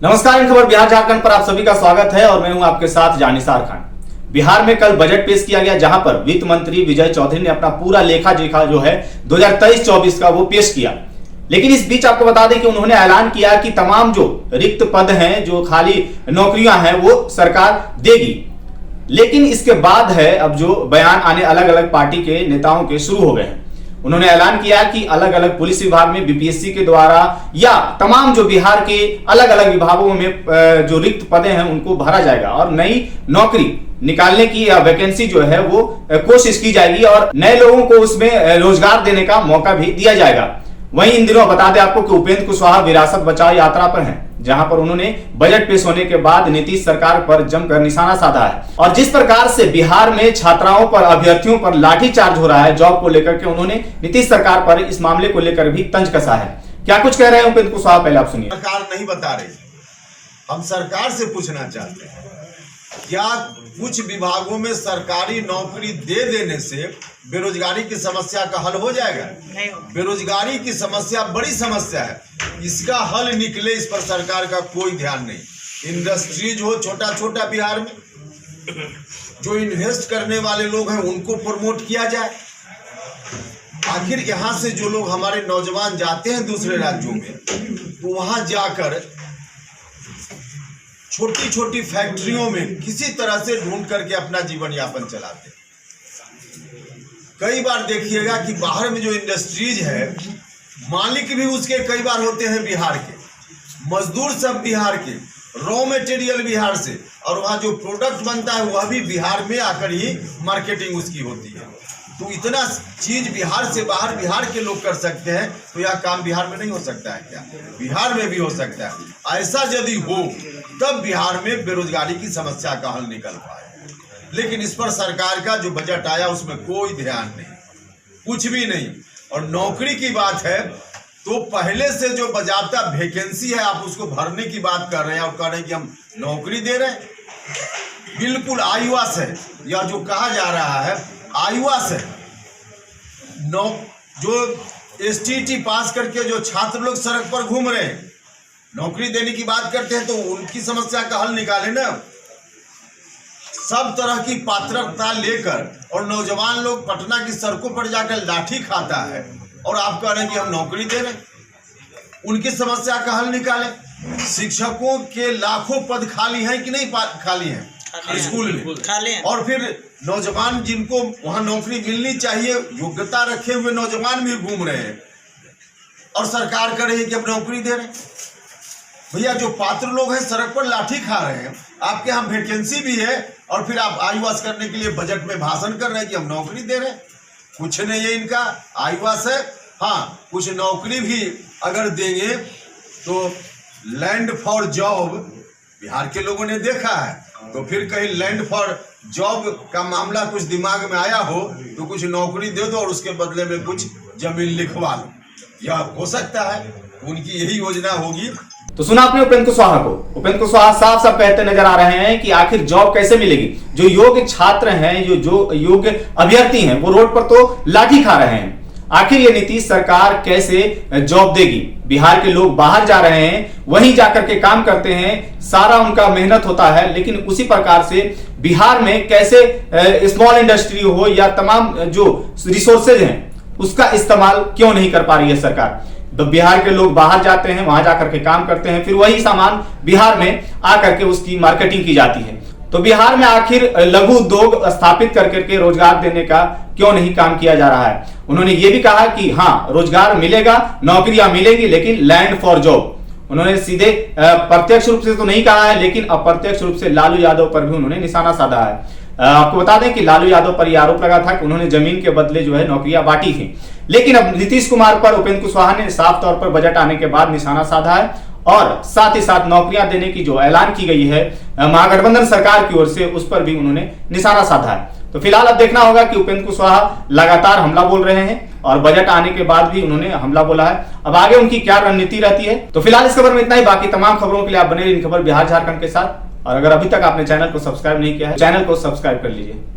नमस्कार, इन खबर बिहार झारखंड पर आप सभी का स्वागत है और मैं हूं आपके साथ जानिसार खान। बिहार में कल बजट पेश किया गया, जहां पर वित्त मंत्री विजय चौधरी ने अपना पूरा लेखा जोखा जो है 2023-24 का वो पेश किया। लेकिन इस बीच आपको बता दें कि उन्होंने ऐलान किया कि तमाम जो रिक्त पद हैं, जो खाली नौकरियां हैं, वो सरकार देगी। लेकिन इसके बाद है अब जो बयान आने अलग अलग पार्टी के नेताओं के शुरू हो गए हैं। उन्होंने ऐलान किया कि अलग अलग पुलिस विभाग में बीपीएससी के द्वारा या तमाम जो बिहार के अलग अलग विभागों में जो रिक्त पदे हैं उनको भरा जाएगा और नई नौकरी निकालने की या वैकेंसी जो है वो कोशिश की जाएगी और नए लोगों को उसमें रोजगार देने का मौका भी दिया जाएगा। वहीं इन दिनों बता दें आपको कि उपेंद्र कुशवाहा विरासत बचाओ यात्रा पर हैं, जहां पर उन्होंने बजट पेश होने के बाद नीतीश सरकार पर जमकर निशाना साधा है। और जिस प्रकार से बिहार में छात्राओं पर, अभ्यर्थियों पर लाठीचार्ज हो रहा है जॉब को लेकर के, उन्होंने नीतीश सरकार पर इस मामले को लेकर भी तंज कसा है। क्या कुछ कह रहे हैं उपेंद्र कुशवाहा, पहले आप सुनिए। सरकार नहीं बता रही, हम सरकार से पूछना चाहते हैं, क्या कुछ विभागों में सरकारी नौकरी दे देने से बेरोजगारी की समस्या का हल हो जाएगा? नहीं। बेरोजगारी की समस्या बड़ी समस्या है, इसका हल निकले इस पर सरकार का कोई ध्यान नहीं। इंडस्ट्रीज हो छोटा छोटा बिहार में, जो इन्वेस्ट करने वाले लोग हैं उनको प्रमोट किया जाए। आखिर यहाँ से जो लोग हमारे नौजवान जाते हैं दूसरे राज्यों में, तो वहां जाकर छोटी छोटी फैक्ट्रियों में किसी तरह से ढूंढ करके अपना जीवन यापन चलाते। कई बार देखिएगा कि बाहर में जो इंडस्ट्रीज है, मालिक भी उसके कई बार होते हैं बिहार के, मजदूर सब बिहार के, रॉ मटेरियल बिहार से, और वहाँ जो प्रोडक्ट बनता है वह भी बिहार में आकर ही मार्केटिंग उसकी होती है। तो इतना चीज बिहार से बाहर बिहार के लोग कर सकते हैं, तो यह काम बिहार में नहीं हो सकता है क्या? बिहार में भी हो सकता है। ऐसा यदि हो तब बिहार में बेरोजगारी की समस्या का हल निकल पाए। लेकिन इस पर सरकार का जो बजट आया उसमें कोई ध्यान नहीं, कुछ भी नहीं। और नौकरी की बात है तो पहले से जो बजाता वैकेंसी है, आप उसको भरने की बात कर रहे हैं और कह रहे हैं कि हम नौकरी दे रहे हैं। बिल्कुल आईवास है, या जो कहा जा रहा है आईवास है। जो एसटीटी पास करके जो छात्र लोग सड़क पर घूम रहे हैं, नौकरी देने की बात करते हैं तो उनकी समस्या का हल निकाले ना। सब तरह की पात्रता लेकर और नौजवान लोग पटना की सड़कों पर जाकर लाठी खाता है और आप कह रहे हैं कि हम नौकरी दे रहे हैं। उनकी समस्या का हल निकाले। शिक्षकों के लाखों पद खाली हैं कि नहीं खाली हैं स्कूल में, खाली हैं। और फिर नौजवान जिनको वहां नौकरी मिलनी चाहिए, योग्यता रखे हुए नौजवान भी घूम रहे हैं और सरकार कह रही है कि हम नौकरी दे रहे हैं। भैया जो पात्र लोग हैं सड़क पर लाठी खा रहे हैं, आपके यहाँ वैकेंसी भी है और फिर आप आईवास करने के लिए बजट में भाषण कर रहे हैं कि हम नौकरी दे रहे हैं। कुछ नहीं है इनका, आईवास है। हाँ, कुछ नौकरी भी अगर देंगे तो लैंड फॉर जॉब बिहार के लोगों ने देखा है, तो फिर कहीं लैंड फॉर जॉब का मामला कुछ दिमाग में आया हो तो कुछ नौकरी दे दो और उसके बदले में कुछ जमीन लिखवा लो, यह हो सकता है। उनकी यही योजना होगी। तो सुना आपने उपेंद्र कुशवाहा को। उपेंद्र कुशवाहा साफ साफ कहते नजर आ रहे हैं कि आखिर जॉब कैसे मिलेगी। जो योग्य छात्र हैं, जो योग्य अभ्यर्थी हैं, वो रोड पर तो लाठी खा रहे हैं। आखिर ये नीतीश सरकार कैसे जॉब देगी? बिहार के लोग बाहर जा रहे हैं, वहीं जाकर के काम करते हैं, सारा उनका मेहनत होता है, लेकिन उसी प्रकार से बिहार में कैसे स्मॉल इंडस्ट्री हो या तमाम जो रिसोर्सेज हैं उसका इस्तेमाल क्यों नहीं कर पा रही है सरकार? तो बिहार के लोग बाहर जाते हैं, वहां जाकर के काम करते हैं, फिर वही सामान बिहार में आकर के उसकी मार्केटिंग की जाती है। तो बिहार में आखिर लघु उद्योग स्थापित करके रोजगार देने का क्यों नहीं काम किया जा रहा है? उन्होंने ये भी कहा कि हाँ, रोजगार मिलेगा, नौकरियां मिलेगी, लेकिन लैंड फॉर जॉब। उन्होंने सीधे प्रत्यक्ष रूप से तो नहीं कहा है, लेकिन अप्रत्यक्ष रूप से लालू यादव पर भी उन्होंने निशाना साधा है। आपको बता दें कि लालू यादव पर यह आरोप लगा था कि उन्होंने जमीन के बदले जो है नौकरियां बांटी थी। लेकिन अब नीतीश कुमार पर उपेंद्र कुशवाहा ने साफ तौर पर बजट आने के बाद निशाना साधा है और साथ ही साथ नौकरियां देने की जो ऐलान की गई है महागठबंधन सरकार की ओर से, उस पर भी उन्होंने निशाना साधा है। तो फिलहाल अब देखना होगा कि उपेंद्र कुशवाहा लगातार हमला बोल रहे हैं और बजट आने के बाद भी उन्होंने हमला बोला है। अब आगे उनकी क्या रणनीति रहती है। तो फिलहाल इस खबर में इतना ही। बाकी तमाम खबरों के लिए आप बने रहिए इन खबर बिहार झारखंड के साथ। और अगर अभी तक आपने चैनल को सब्सक्राइब नहीं किया है, चैनल को सब्सक्राइब कर लीजिए।